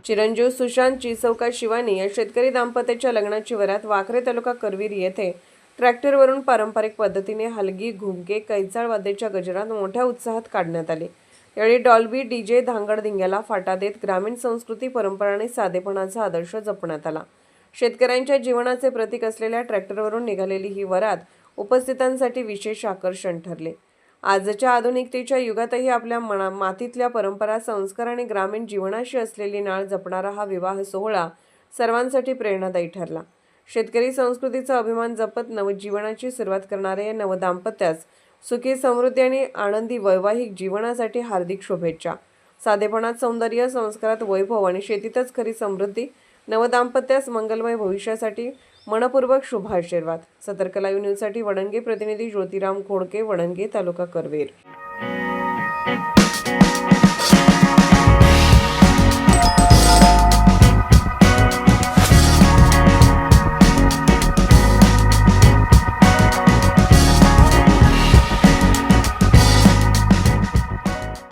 चिरंजीव सुशांत चिसौका शिवानी या शेतकरी दाम्पत्याच्या लग्नाची वरात वाखरे तालुका करवीर येथे ट्रॅक्टरवरून पारंपरिक पद्धतीने हलगी, घुमके, कैचाळ वाद्याच्या गजरात मोठ्या उत्साहात काढण्यात आले। यावेळी डॉल्बी, डीजे, धांगड-धिंग्याला फाटा देत ग्रामीण संस्कृती, परंपरा आणि साधेपणाचा आदर्श जपण्यात आला। शेतकऱ्यांच्या जीवनाचे प्रतीक असलेल्या ट्रॅक्टरवरून निघालेली ही वरात उपस्थितांसाठी विशेष आकर्षण ठरले। आजच्या आधुनिकतेच्या युगातही आपल्या मातीतल्या परंपरा, संस्कार आणि ग्रामीण जीवनाशी असलेली नाळ जपणारा हा विवाह सोहळा सर्वांसाठी प्रेरणादायी ठरला। शेतकरी संस्कृतीचा अभिमान जपत नवजीवनाची सुरुवात करणाऱ्या या नवदाम्पत्यास सुखी, समृद्धी आणि आनंदी वैवाहिक जीवनासाठी हार्दिक शुभेच्छा। साधेपणात सौंदर्य, संस्कारात वैभव आणि शेतीतच खरी समृद्धी, नवदाम्पत्यास मंगलमय भविष्यासाठी मनपूर्वक शुभ आशीर्वाद। सतर्क लाईव्ह न्यूजसाठी वडणगे प्रतिनिधी ज्योतिराम खोडके, वडणगे, तालुका करवीर।